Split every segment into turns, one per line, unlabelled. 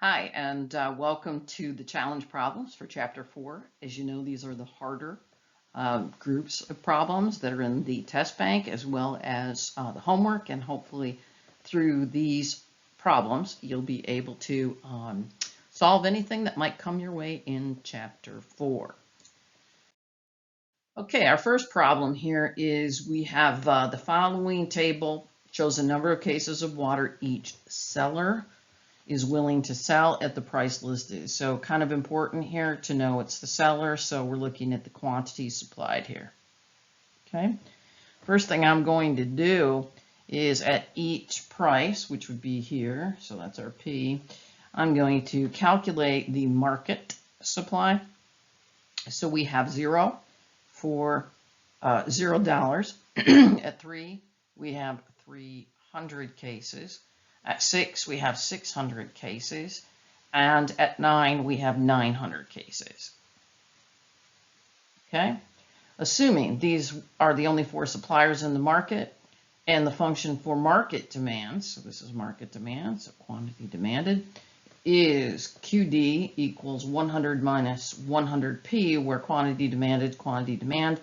Hi, and welcome to the challenge problems for Chapter 4. As you know, these are the harder groups of problems that are in the test bank, as well as the homework, and hopefully through these problems, you'll be able to solve anything that might come your way in Chapter 4. Okay, our first problem here is we have the following table shows the number of cases of water each seller is willing to sell at the price listed. So kind of important here to know it's the seller, so we're looking at the quantity supplied here. Okay, first thing I'm going to do is at each price, which would be here, so that's our P, I'm going to calculate the market supply. So we have 0 for $0. At 3, we have 300 cases. At 6, we have 600 cases. And at 9, we have 900 cases. Okay? Assuming these are the only 4 suppliers in the market, and the function for market demand, so this is market demand, so quantity demanded, is QD equals 100 minus 100P, where quantity demanded, quantity demand,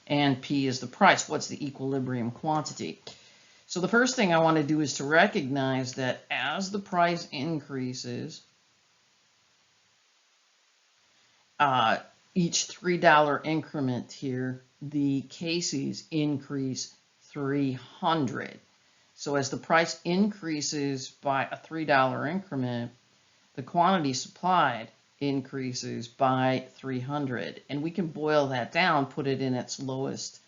and P is the price. What's the equilibrium quantity? So the first thing I want to do is to recognize that as the price increases, each $3 increment here, the cases increase 300. So as the price increases by a $3 increment, the quantity supplied increases by 300. And we can boil that down, put it in its lowest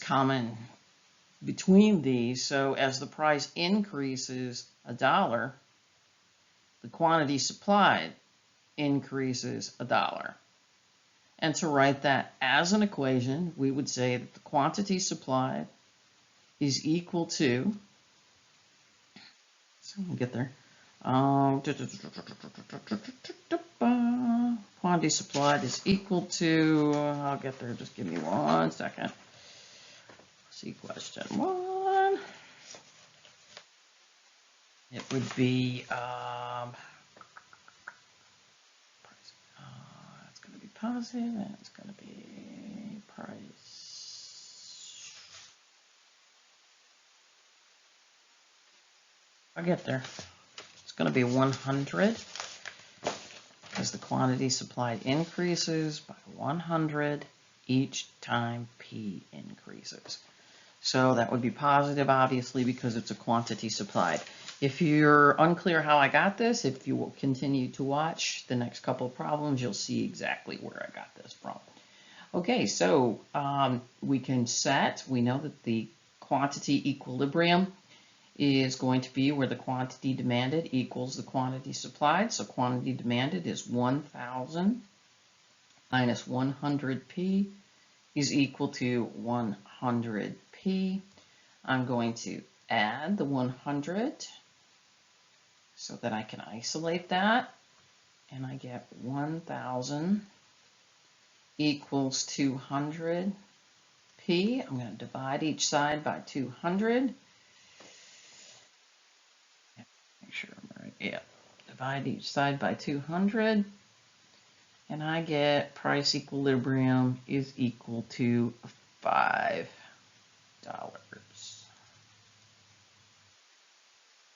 common between these. So as the price increases $1, the quantity supplied increases $1. And to write that as an equation, we would say that the quantity supplied is equal to, so we'll get there, quantity supplied is equal to, I'll get there, just give me 1 second. See question 1. It would be, it's going to be positive, and it's going to be price. I'll get there. It's going to be 100, as the quantity supplied increases by 100 each time P increases. So that would be positive, obviously, because it's a quantity supplied. If you're unclear how I got this, if you will continue to watch the next couple of problems, you'll see exactly where I got this from. Okay, so we can set, we know that the quantity equilibrium is going to be where the quantity demanded equals the quantity supplied. So quantity demanded is 1,000 minus 100P is equal to 100P. I'm going to add the 100 so that I can isolate that, and I get 1,000 equals 200P. I'm going to divide each side by 200. Make sure I'm right. Yeah, divide each side by 200. And I get price equilibrium is equal to $5.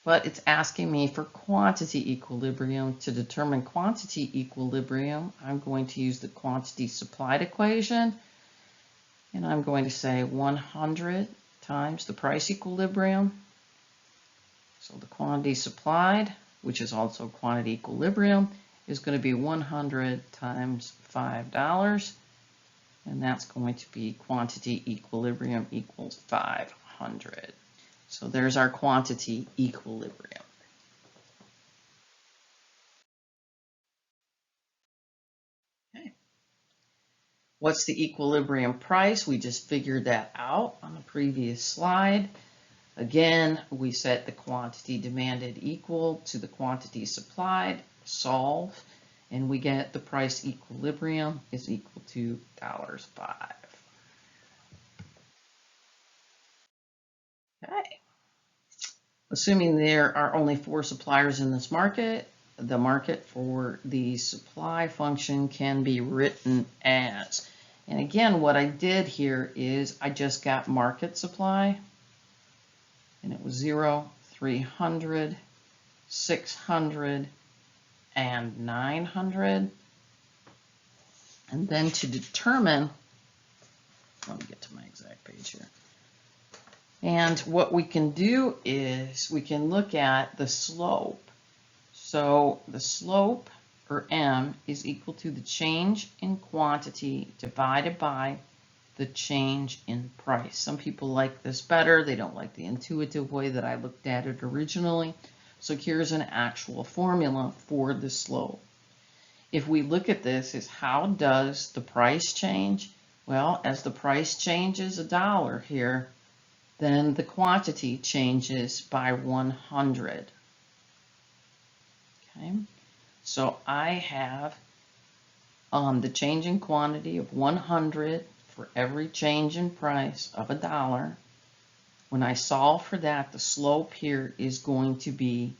But it's asking me for quantity equilibrium. To determine quantity equilibrium, I'm going to use the quantity supplied equation. And I'm going to say 100 times the price equilibrium. So the quantity supplied, which is also quantity equilibrium, is going to be 100 times $5, and that's going to be quantity equilibrium equals 500. So there's our quantity equilibrium. Okay. What's the equilibrium price? We just figured that out on the previous slide. Again, we set the quantity demanded equal to the quantity supplied, solve, and we get the price equilibrium is equal to $5. Okay. Assuming there are only 4 suppliers in this market, the market for the supply function can be written as, and again, what I did here is I just got market supply, and it was 0, 300, 600, and 900. And then to determine, let me get to my exact page here. And what we can do is we can look at the slope. So the slope, or M, is equal to the change in quantity divided by the change in price. Some people like this better. They don't like the intuitive way that I looked at it originally. So here's an actual formula for the slope. If we look at this, is how does the price change? Well, as the price changes $1 here, then the quantity changes by 100. Okay, so I have the change in quantity of 100 for every change in price of $1. When I solve for that, the slope here is going to be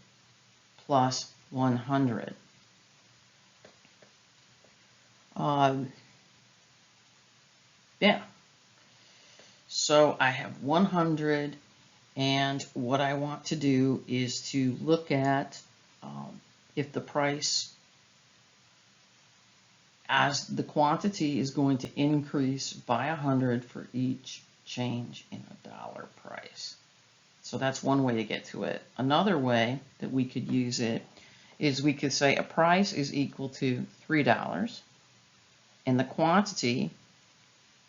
plus 100. Yeah. So I have 100, and what I want to do is to look at if the price, as the quantity is going to increase by 100 for each change in $1 price. So that's one way to get to it. Another way that we could use it is we could say a price is equal to $3, and the quantity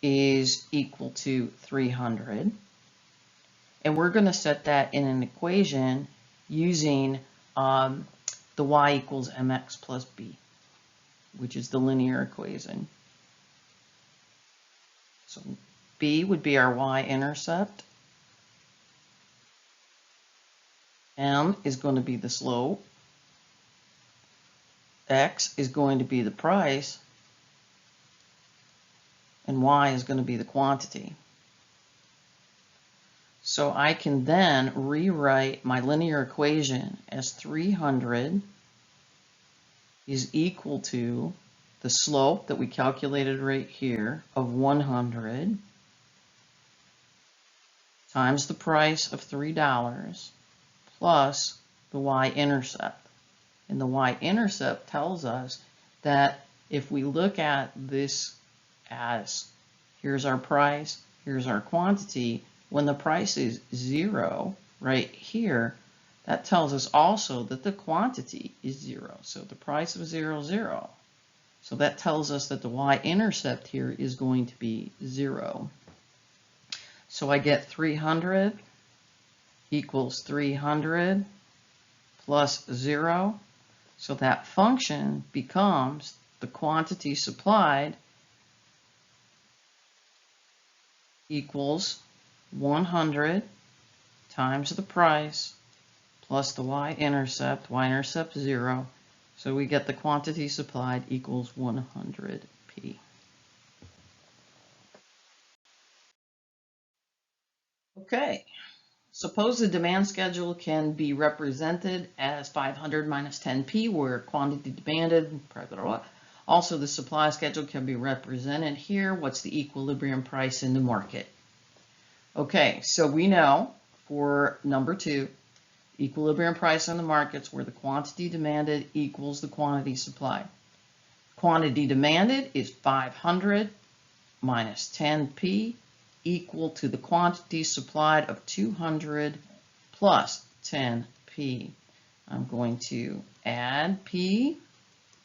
is equal to 300. And we're going to set that in an equation using the y equals mx plus b, which is the linear equation. So b would be our y-intercept. M is going to be the slope. X is going to be the price. And y is going to be the quantity. So I can then rewrite my linear equation as 300 is equal to the slope that we calculated right here of 100 times the price of $3 plus the y-intercept. And the y-intercept tells us that if we look at this as here's our price, here's our quantity, when the price is 0 right here, that tells us also that the quantity is 0. So the price of 0, 0. So that tells us that the y-intercept here is going to be 0. So I get 300 equals 300 plus 0. So that function becomes the quantity supplied equals 100 times the price plus the y-intercept, y-intercept 0. So we get the quantity supplied equals 100p. Okay, suppose the demand schedule can be represented as 500 minus 10p, where quantity demanded, also the supply schedule can be represented here. What's the equilibrium price in the market? Okay, so we know for number 2, equilibrium price in the markets where the quantity demanded equals the quantity supplied. Quantity demanded is 500 minus 10p equal to the quantity supplied of 200 plus 10p. I'm going to add p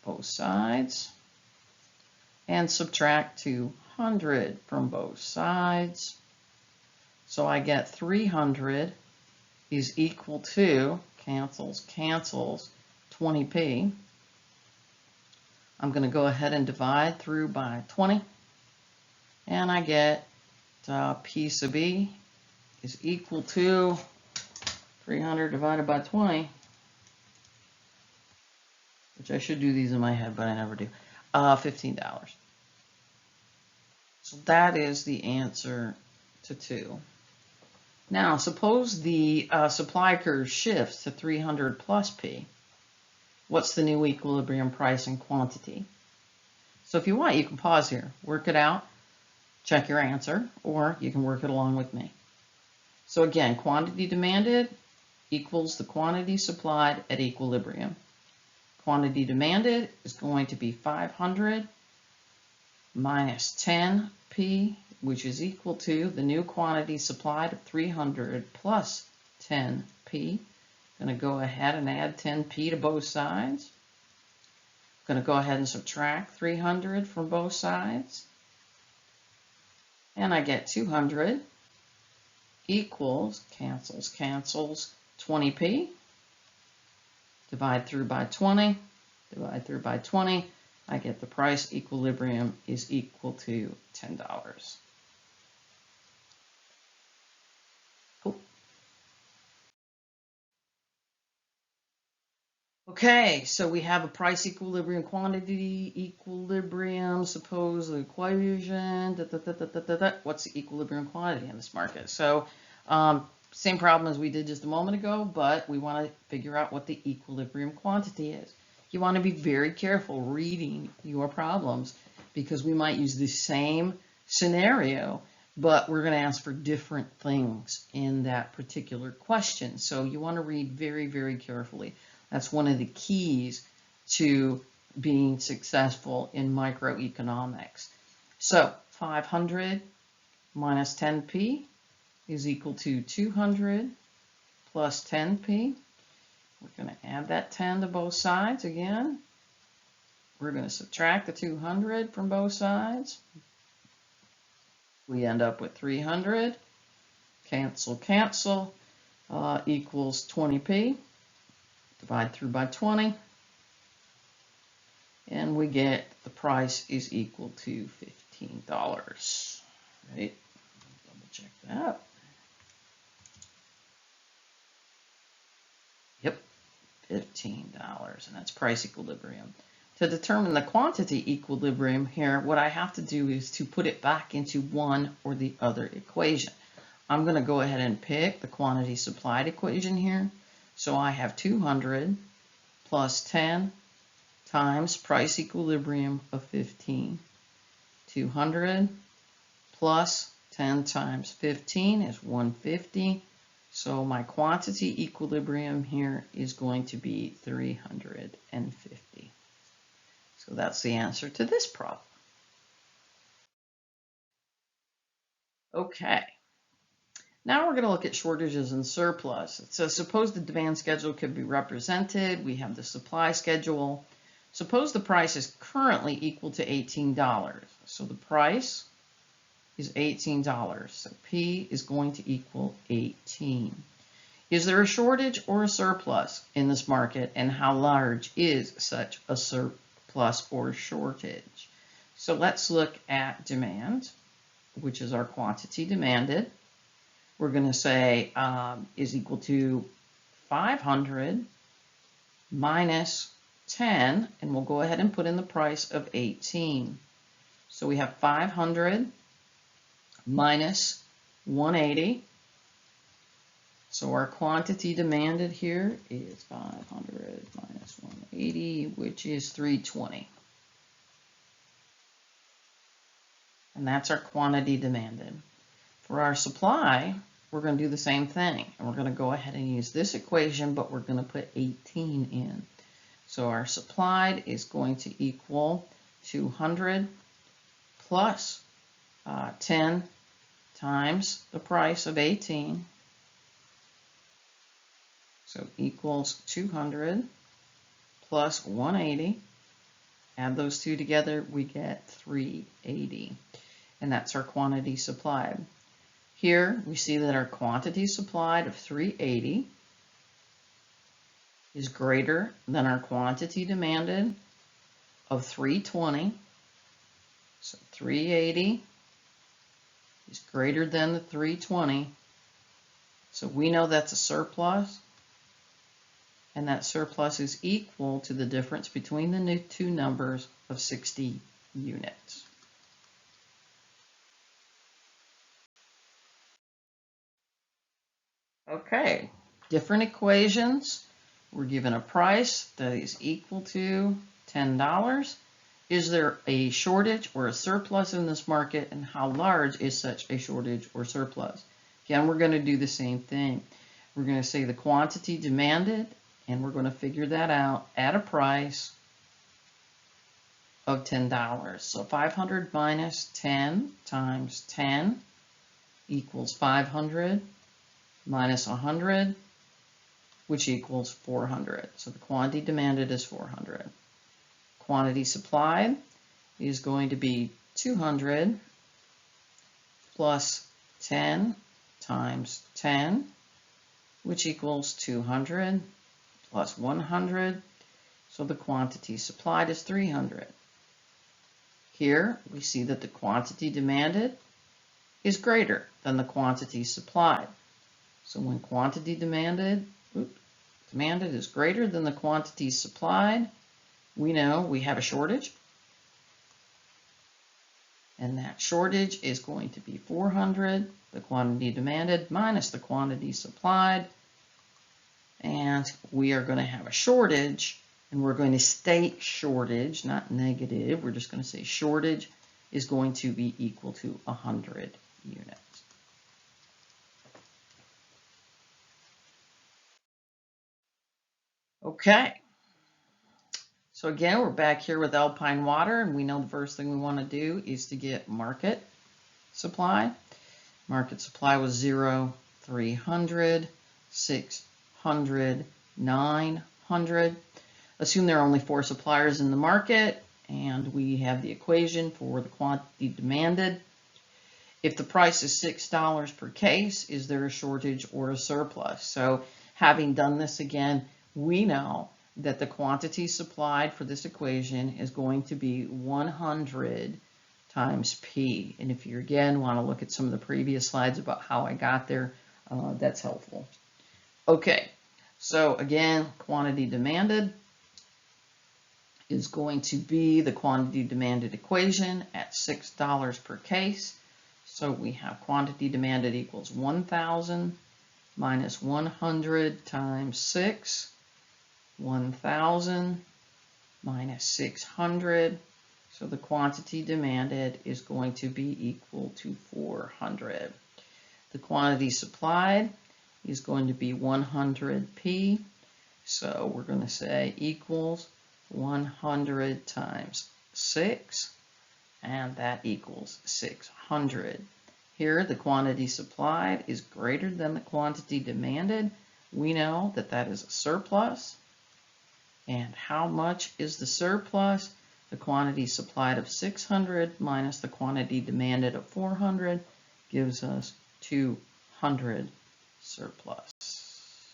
both sides and subtract 200 from both sides. So I get 300 is equal to, cancels, 20p. I'm going to go ahead and divide through by 20. And I get P sub E is equal to 300 divided by 20, which I should do these in my head, but I never do, $15. So that is the answer to 2. Now, suppose the supply curve shifts to 300 plus P. What's the new equilibrium price and quantity? So if you want, you can pause here, work it out, check your answer, or you can work it along with me. So again, quantity demanded equals the quantity supplied at equilibrium. Quantity demanded is going to be 500 minus 10P, which is equal to the new quantity supplied of 300 plus 10P. I'm going to go ahead and add 10P to both sides. I'm going to go ahead and subtract 300 from both sides. And I get 200 equals, cancels, 20P. Divide through by 20, divide through by 20. I get the price equilibrium is equal to $10. Cool. Okay, so we have a price equilibrium, quantity equilibrium, suppose the equation, what's the equilibrium quantity in this market? So same problem as we did just a moment ago, but we want to figure out what the equilibrium quantity is. You want to be very careful reading your problems because we might use the same scenario, but we're going to ask for different things in that particular question. So you want to read very, very carefully. That's one of the keys to being successful in microeconomics. So 500 minus 10P is equal to 200 plus 10P. We're going to add that 10 to both sides again. We're going to subtract the 200 from both sides. We end up with 300. Cancel, cancel, equals 20P. Divide through by 20. And we get the price is equal to $15. Right? Double check that. Yep, $15, and that's price equilibrium. To determine the quantity equilibrium here, what I have to do is to put it back into one or the other equation. I'm going to go ahead and pick the quantity supplied equation here. So I have 200 plus 10 times price equilibrium of 15. 200 plus 10 times 15 is 150. So my quantity equilibrium here is going to be 350. So that's the answer to this problem. Okay. Now we're going to look at shortages and surplus. So suppose the demand schedule could be represented. We have the supply schedule. Suppose the price is currently equal to $18. So the price is $18. So P is going to equal 18. Is there a shortage or a surplus in this market, and how large is such a surplus or shortage? So let's look at demand, which is our quantity demanded. We're going to say is equal to 500 minus 10, and we'll go ahead and put in the price of 18. So we have 500 minus 180. So our quantity demanded here is 500 minus 180, which is 320. And that's our quantity demanded. For our supply, we're going to do the same thing. And we're going to go ahead and use this equation, but we're going to put 18 in. So our supplied is going to equal 200 plus 10 times the price of 18. So equals 200 plus 180. Add those two together, we get 380. And that's our quantity supplied. Here we see that our quantity supplied of 380 is greater than our quantity demanded of 320. So 380 is greater than the 320. So we know that's a surplus, and that surplus is equal to the difference between the two numbers of 60 units. Okay, different equations. We're given a price that is equal to $10. Is there a shortage or a surplus in this market, and how large is such a shortage or surplus? Again, we're going to do the same thing. We're going to say the quantity demanded, and we're going to figure that out at a price of $10. So 500 minus 10 times 10 equals 500 minus 100, which equals 400. So the quantity demanded is 400. Quantity supplied is going to be 200 plus 10 times 10, which equals 200 plus 100. So the quantity supplied is 300. Here we see that the quantity demanded is greater than the quantity supplied. So when quantity demanded is greater than the quantity supplied, we know we have a shortage. And that shortage is going to be 400, the quantity demanded minus the quantity supplied. And we are going to have a shortage, and we're going to state shortage, not negative. We're just going to say shortage is going to be equal to 100 units. Okay. So again, we're back here with Alpine Water, and we know the first thing we want to do is to get market supply. Market supply was 0, 300, 600, 900. Assume there are only 4 suppliers in the market, and we have the equation for the quantity demanded. If the price is $6 per case, is there a shortage or a surplus? So having done this again, we know that the quantity supplied for this equation is going to be 100 times P. And if you again want to look at some of the previous slides about how I got there, that's helpful. Okay, so again, quantity demanded is going to be the quantity demanded equation at $6 per case. So we have quantity demanded equals 1,000 minus 100 times 6. 1,000 minus 600. So the quantity demanded is going to be equal to 400. The quantity supplied is going to be 100p. So we're going to say equals 100 times 6, and that equals 600. Here, the quantity supplied is greater than the quantity demanded. We know that that is a surplus. And how much is the surplus? The quantity supplied of 600 minus the quantity demanded of 400 gives us 200 surplus.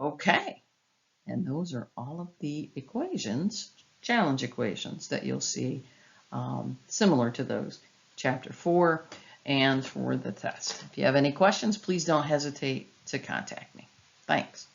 Okay, and those are all of the equations, challenge equations, that you'll see similar to those, Chapter 4 and for the test. If you have any questions, please don't hesitate to contact me. Thanks.